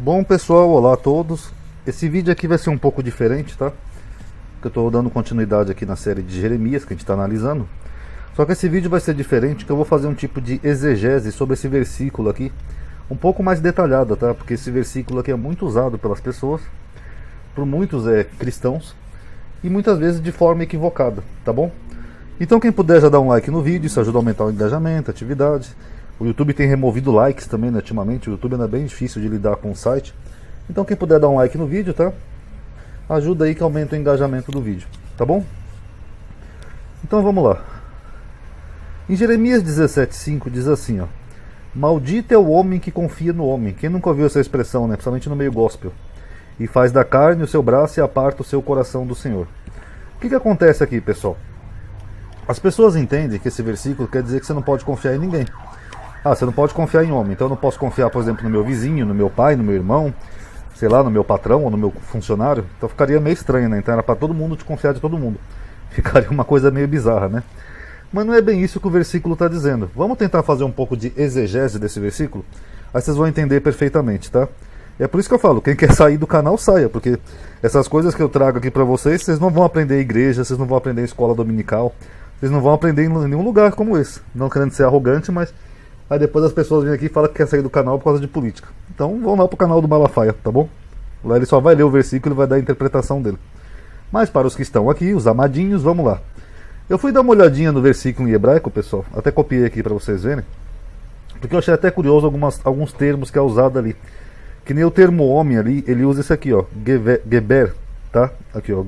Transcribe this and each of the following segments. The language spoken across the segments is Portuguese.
Bom pessoal, olá a todos. Esse vídeo aqui vai ser um pouco diferente, tá? Porque eu estou dando continuidade aqui na série de Jeremias que a gente está analisando. Só que esse vídeo vai ser diferente, que eu vou fazer um tipo de exegese sobre esse versículo aqui, um pouco mais detalhada, tá? Porque esse versículo aqui é muito usado pelas pessoas, por muitos cristãos, e muitas vezes de forma equivocada, tá bom? Então quem puder já dar um like no vídeo, isso ajuda a aumentar o engajamento, a atividade. O YouTube tem removido likes também, né, ultimamente. O YouTube ainda é bem difícil de lidar com o site. Então quem puder dar um like no vídeo, tá? Ajuda aí que aumenta o engajamento do vídeo, tá bom? Então vamos lá. Em Jeremias 17,5 diz assim, ó: maldito é o homem que confia no homem. Quem nunca ouviu essa expressão, né? Principalmente no meio gospel. E faz da carne o seu braço e aparta o seu coração do Senhor. O que acontece aqui, pessoal? As pessoas entendem que esse versículo quer dizer que você não pode confiar em ninguém. Ah, você não pode confiar em homem, então eu não posso confiar, por exemplo, no meu vizinho, no meu pai, no meu irmão, sei lá, no meu patrão ou no meu funcionário. Então ficaria meio estranho, né? Então era para todo mundo te confiar de todo mundo. Ficaria uma coisa meio bizarra, né? Mas não é bem isso que o versículo está dizendo. Vamos tentar fazer um pouco de exegese desse versículo? Aí vocês vão entender perfeitamente, tá? É por isso que eu falo, quem quer sair do canal, saia, porque essas coisas que eu trago aqui para vocês, vocês não vão aprender em igreja, vocês não vão aprender em escola dominical, vocês não vão aprender em nenhum lugar como esse. Não querendo ser arrogante, mas aí depois as pessoas vêm aqui e falam que quer sair do canal por causa de política. Então vão lá pro canal do Malafaia, tá bom? Lá ele só vai ler o versículo e vai dar a interpretação dele. Mas para os que estão aqui, os amadinhos, vamos lá. Eu fui dar uma olhadinha no versículo em hebraico, pessoal. Até copiei aqui para vocês verem. Porque eu achei até curioso alguns termos que é usado ali. Que nem o termo homem ali, ele usa esse aqui, ó. Geber, tá? Aqui, ó.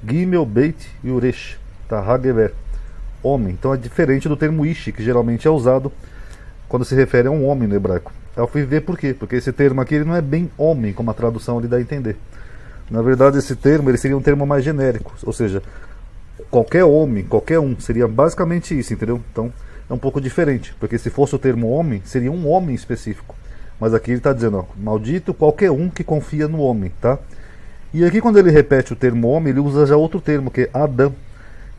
Gimel, Beit e Uresh. Tá? Hageber. Homem. Então é diferente do termo ishi, que geralmente é usado quando se refere a um homem no hebraico. Eu fui ver por quê. Porque esse termo aqui ele não é bem homem, como a tradução lhe dá a entender. Na verdade, esse termo ele seria um termo mais genérico. Ou seja, qualquer homem, qualquer um, seria basicamente isso, entendeu? Então é um pouco diferente. Porque se fosse o termo homem, seria um homem específico. Mas aqui ele está dizendo, ó, maldito qualquer um que confia no homem, tá? E aqui quando ele repete o termo homem, ele usa já outro termo, que é Adam.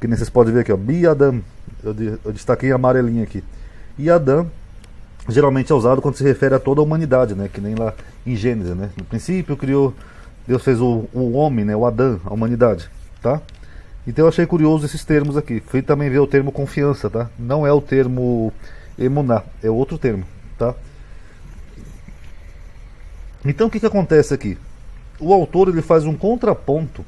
Que nem vocês podem ver aqui, ó, Bi-Adam. Eu destaquei em amarelinho aqui. E Adam geralmente é usado quando se refere a toda a humanidade, né? Que nem lá em Gênesis, né? No princípio criou, Deus fez o homem, né? O Adão, a humanidade, tá? Então eu achei curioso esses termos aqui. Fui também ver o termo confiança, tá? Não é o termo emuná, é outro termo, tá? Então o que acontece aqui? O autor ele faz um contraponto.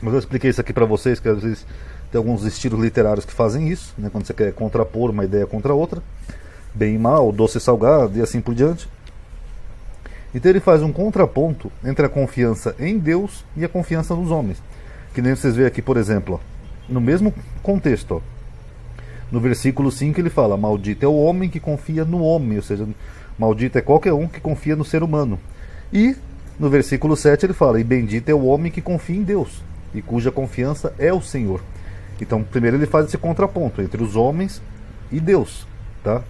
Mas eu expliquei isso aqui para vocês, que às vezes tem alguns estilos literários que fazem isso, né? Quando você quer contrapor uma ideia contra outra, bem e mal, doce e salgado e assim por diante. Então ele faz um contraponto entre a confiança em Deus e a confiança nos homens. Que nem vocês veem aqui, por exemplo, ó, no mesmo contexto, ó, no versículo 5 ele fala: maldito é o homem que confia no homem, ou seja, maldito é qualquer um que confia no ser humano. E no versículo 7 ele fala: e bendito é o homem que confia em Deus, e cuja confiança é o Senhor. Então primeiro ele faz esse contraponto entre os homens e Deus, tá?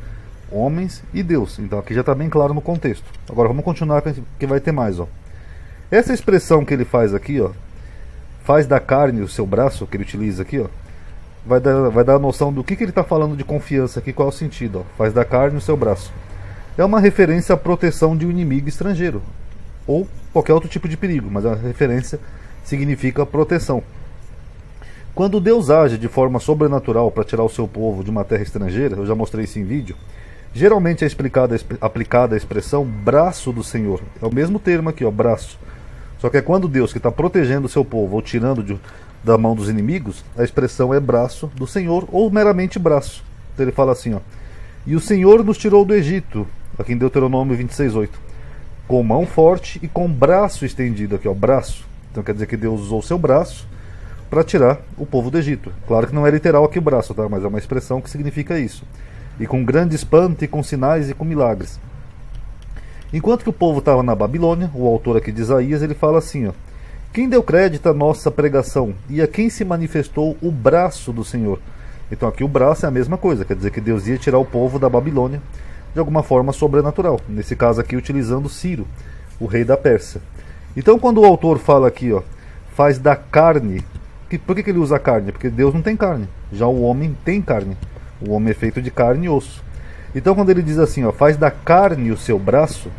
Homens e Deus. Então aqui já está bem claro no contexto. Agora vamos continuar, que vai ter mais, ó. Essa expressão que ele faz aqui, ó, faz da carne o seu braço, que ele utiliza aqui, ó, vai dar a noção do que ele está falando de confiança aqui, qual é o sentido, ó. Faz da carne o seu braço. É uma referência à proteção de um inimigo estrangeiro, ou qualquer outro tipo de perigo, mas a referência significa proteção. Quando Deus age de forma sobrenatural para tirar o seu povo de uma terra estrangeira, eu já mostrei isso em vídeo, geralmente é aplicada a expressão braço do Senhor. É o mesmo termo aqui, ó, braço. Só que é quando Deus que está protegendo o seu povo ou tirando da mão dos inimigos, a expressão é braço do Senhor ou meramente braço. Então ele fala assim, ó: e o Senhor nos tirou do Egito, aqui em Deuteronômio 26:8, com mão forte e com braço estendido, aqui ó, braço. Então quer dizer que Deus usou o seu braço para tirar o povo do Egito. Claro que não é literal aqui o braço, tá? Mas é uma expressão que significa isso. E com grande espanto, e com sinais e com milagres. Enquanto que o povo estava na Babilônia, o autor aqui de Isaías, ele fala assim, ó: quem deu crédito à nossa pregação, e a quem se manifestou o braço do Senhor? Então aqui o braço é a mesma coisa, quer dizer que Deus ia tirar o povo da Babilônia de alguma forma sobrenatural. Nesse caso aqui utilizando Ciro, o rei da Pérsia. Então quando o autor fala aqui, ó, faz da carne, por que ele usa carne? Porque Deus não tem carne, já o homem tem carne. O homem é feito de carne e osso. Então quando ele diz assim, ó, faz da carne o seu braço,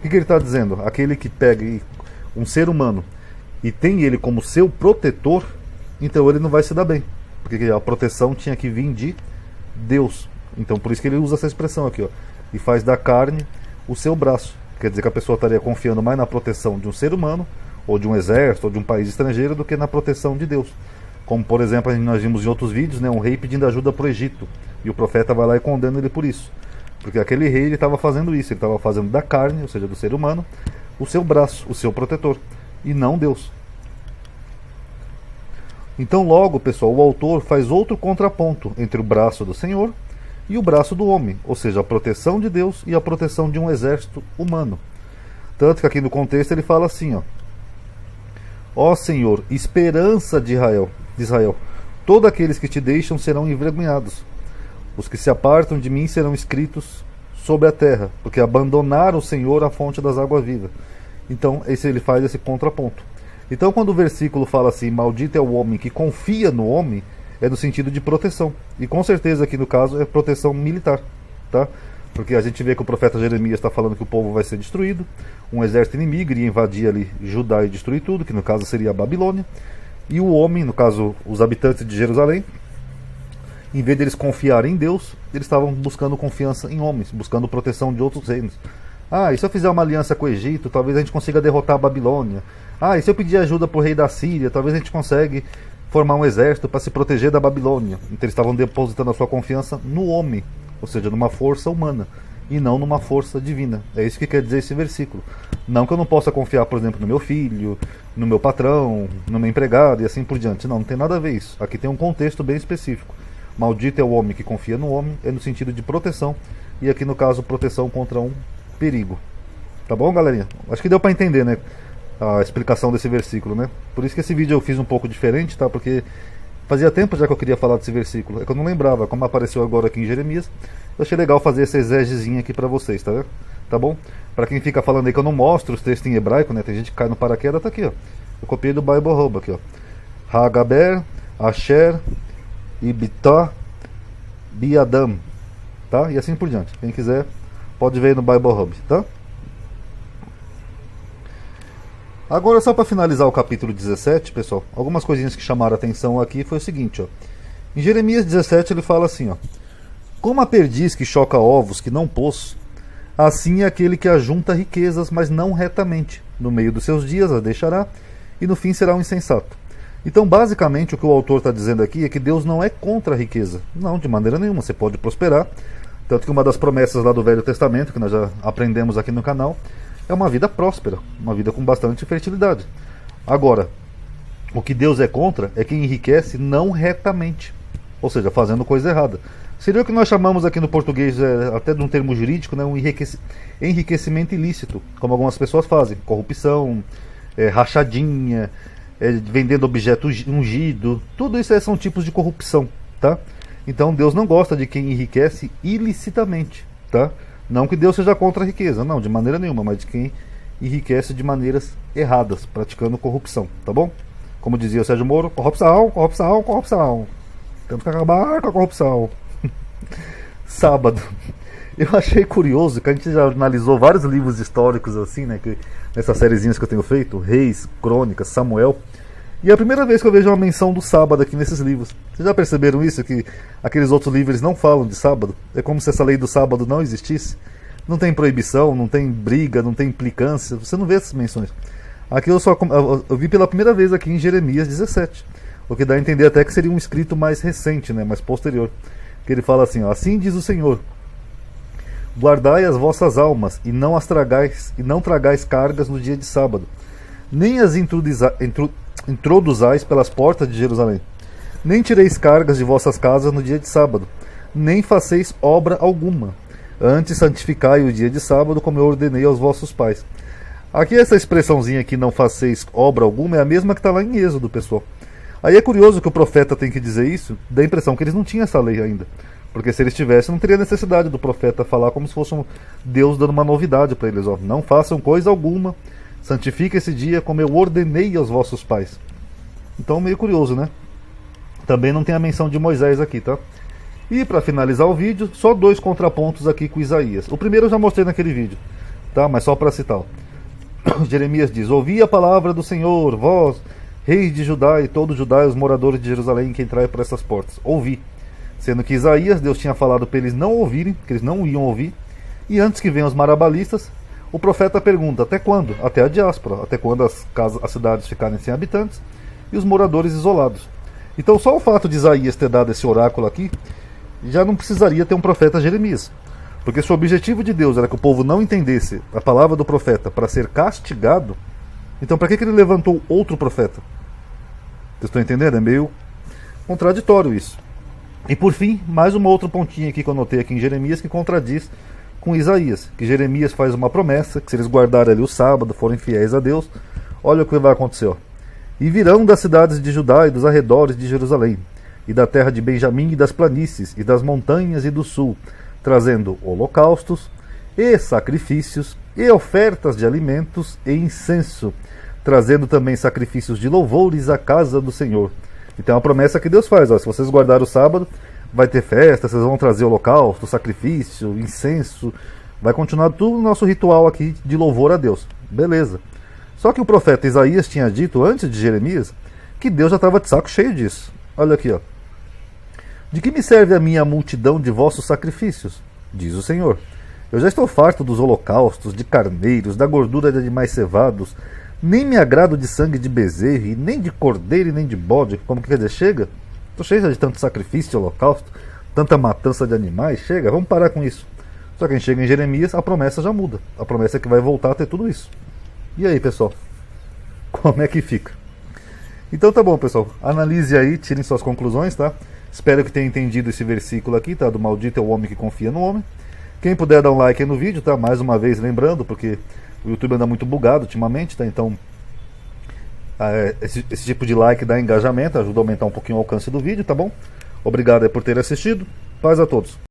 O que ele está dizendo? Aquele que pega um ser humano e tem ele como seu protetor, então ele não vai se dar bem, porque a proteção tinha que vir de Deus. Então por isso que ele usa essa expressão aqui, ó, e faz da carne o seu braço. Quer dizer que a pessoa estaria confiando mais na proteção de um ser humano, ou de um exército, ou de um país estrangeiro, do que na proteção de Deus. Como por exemplo, nós vimos em outros vídeos, né, um rei pedindo ajuda para o Egito, e o profeta vai lá e condena ele por isso, porque aquele rei estava fazendo isso, ele estava fazendo da carne, ou seja, do ser humano, o seu braço, o seu protetor, e não Deus. Então logo, pessoal, o autor faz outro contraponto entre o braço do Senhor e o braço do homem, ou seja, a proteção de Deus e a proteção de um exército humano. Tanto que aqui no contexto ele fala assim, ó Senhor, esperança de Israel, todos aqueles que te deixam serão envergonhados, os que se apartam de mim serão escritos sobre a terra, porque abandonaram o Senhor, a fonte das águas vivas. Então ele faz esse contraponto. Então quando o versículo fala assim, maldito é o homem que confia no homem, é no sentido de proteção. E com certeza aqui no caso é proteção militar, tá? Porque a gente vê que o profeta Jeremias está falando que o povo vai ser destruído, um exército inimigo iria invadir ali Judá e destruir tudo, que no caso seria a Babilônia, e o homem, no caso os habitantes de Jerusalém, em vez de eles confiarem em Deus, eles estavam buscando confiança em homens, buscando proteção de outros reinos. E se eu fizer uma aliança com o Egito, talvez a gente consiga derrotar a Babilônia. E se eu pedir ajuda para o rei da Síria, talvez a gente consiga formar um exército para se proteger da Babilônia. Então eles estavam depositando a sua confiança no homem, ou seja, numa força humana, e não numa força divina. É isso que quer dizer esse versículo. Não que eu não possa confiar, por exemplo, no meu filho, no meu patrão, no meu empregado e assim por diante. Não tem nada a ver isso. Aqui tem um contexto bem específico. Maldito é o homem que confia no homem, é no sentido de proteção, e aqui no caso proteção contra um perigo. Tá bom, galerinha? Acho que deu para entender, né, a explicação desse versículo, né? Por isso que esse vídeo eu fiz um pouco diferente, tá? Porque fazia tempo já que eu queria falar desse versículo, é que eu não lembrava, como apareceu agora aqui em Jeremias, eu achei legal fazer essa exegezinha aqui para vocês, tá vendo? Tá bom? Para quem fica falando aí que eu não mostro os textos em hebraico, né? Tem gente que cai no paraquedas, tá aqui, ó. Eu copiei do Bible Hub aqui, ó. Hagaber, Asher, Ibitá, Biadam, tá? E assim por diante. Quem quiser pode ver no Bible Hub, tá? Agora, só para finalizar o capítulo 17, pessoal, algumas coisinhas que chamaram a atenção aqui foi o seguinte, ó. Em Jeremias 17 ele fala assim, ó: como a perdiz que choca ovos que não pôs, assim é aquele que ajunta riquezas, mas não retamente. No meio dos seus dias as deixará, e no fim será um insensato. Então, basicamente, o que o autor está dizendo aqui é que Deus não é contra a riqueza. Não, de maneira nenhuma, você pode prosperar. Tanto que uma das promessas lá do Velho Testamento, que nós já aprendemos aqui no canal, é uma vida próspera, uma vida com bastante fertilidade. Agora, o que Deus é contra é quem enriquece não retamente, ou seja, fazendo coisa errada. Seria o que nós chamamos aqui no português, até de um termo jurídico, né, um enriquecimento ilícito, como algumas pessoas fazem, corrupção, rachadinha, vendendo objeto ungido, tudo isso são tipos de corrupção, tá? Então Deus não gosta de quem enriquece ilicitamente, tá? Não que Deus seja contra a riqueza, não, de maneira nenhuma, mas de quem enriquece de maneiras erradas, praticando corrupção, tá bom? Como dizia o Sérgio Moro, corrupção, corrupção, corrupção. Temos que acabar com a corrupção. Sábado. Eu achei curioso que a gente já analisou vários livros históricos assim, né, nessas sériezinhas que eu tenho feito, Reis, Crônicas, Samuel. E é a primeira vez que eu vejo uma menção do sábado aqui nesses livros. Vocês já perceberam isso? Que aqueles outros livros não falam de sábado? É como se essa lei do sábado não existisse. Não tem proibição, não tem briga, não tem implicância. Você não vê essas menções. Aqui eu vi pela primeira vez aqui em Jeremias 17. O que dá a entender até que seria um escrito mais recente, né, mais posterior. Que ele fala assim, ó: assim diz o Senhor: guardai as vossas almas e não tragais cargas no dia de sábado, nem as introduzais pelas portas de Jerusalém, nem tireis cargas de vossas casas no dia de sábado, nem faceis obra alguma. Antes santificai o dia de sábado, como eu ordenei aos vossos pais. Aqui essa expressãozinha aqui, não faceis obra alguma, é a mesma que está lá em Êxodo, pessoal. Aí é curioso que o profeta tem que dizer isso, dá a impressão que eles não tinham essa lei ainda. Porque se eles tivessem, não teria necessidade do profeta falar como se fosse Deus dando uma novidade para eles. Ó: não façam coisa alguma, santifique esse dia como eu ordenei aos vossos pais. Então, meio curioso, né? Também não tem a menção de Moisés aqui, tá? E para finalizar o vídeo, só dois contrapontos aqui com Isaías. O primeiro eu já mostrei naquele vídeo. tá? Mas só para citar. Jeremias diz: ouvi a palavra do Senhor, vós, reis de Judá e todos os Judá e os moradores de Jerusalém que entrai por essas portas. Ouvi. Sendo que Isaías, Deus tinha falado para eles não ouvirem, que eles não iam ouvir. E antes que venham os marabalistas, o profeta pergunta: até quando? Até a diáspora. Até quando as cidades ficarem sem habitantes e os moradores isolados. Então só o fato de Isaías ter dado esse oráculo aqui, já não precisaria ter um profeta Jeremias. Porque se o objetivo de Deus era que o povo não entendesse a palavra do profeta para ser castigado, então para que ele levantou outro profeta? Vocês estão entendendo? É meio contraditório isso. E por fim, mais uma outra pontinha aqui que eu anotei aqui em Jeremias que contradiz com Isaías. Que Jeremias faz uma promessa, que se eles guardarem ali o sábado, forem fiéis a Deus, olha o que vai acontecer. Ó. E virão das cidades de Judá e dos arredores de Jerusalém, e da terra de Benjamim e das planícies, e das montanhas e do sul, trazendo holocaustos e sacrifícios e ofertas de alimentos e incenso, trazendo também sacrifícios de louvores à casa do Senhor. Então é uma promessa que Deus faz, ó, se vocês guardarem o sábado, vai ter festa, vocês vão trazer holocausto, sacrifício, incenso, vai continuar tudo o nosso ritual aqui de louvor a Deus. Beleza. Só que o profeta Isaías tinha dito antes de Jeremias que Deus já estava de saco cheio disso. Olha aqui, ó. De que me serve a minha multidão de vossos sacrifícios? Diz o Senhor. Eu já estou farto dos holocaustos, de carneiros, da gordura de animais cevados, nem me agrado de sangue de bezerro, e nem de cordeiro e nem de bode. Como que quer dizer? Chega. Estou cheio de tanto sacrifício, holocausto, tanta matança de animais. Chega, vamos parar com isso. Só que a gente chega em Jeremias, a promessa já muda. A promessa é que vai voltar a ter tudo isso. E aí, pessoal? Como é que fica? Então tá bom, pessoal. Analise aí, tirem suas conclusões, tá? Espero que tenha entendido esse versículo aqui, tá? Do maldito é o homem que confia no homem. Quem puder dar um like aí no vídeo, tá? Mais uma vez lembrando, porque o YouTube anda muito bugado ultimamente, tá? Então, esse tipo de like dá engajamento, ajuda a aumentar um pouquinho o alcance do vídeo, tá bom? Obrigado aí por ter assistido. Paz a todos.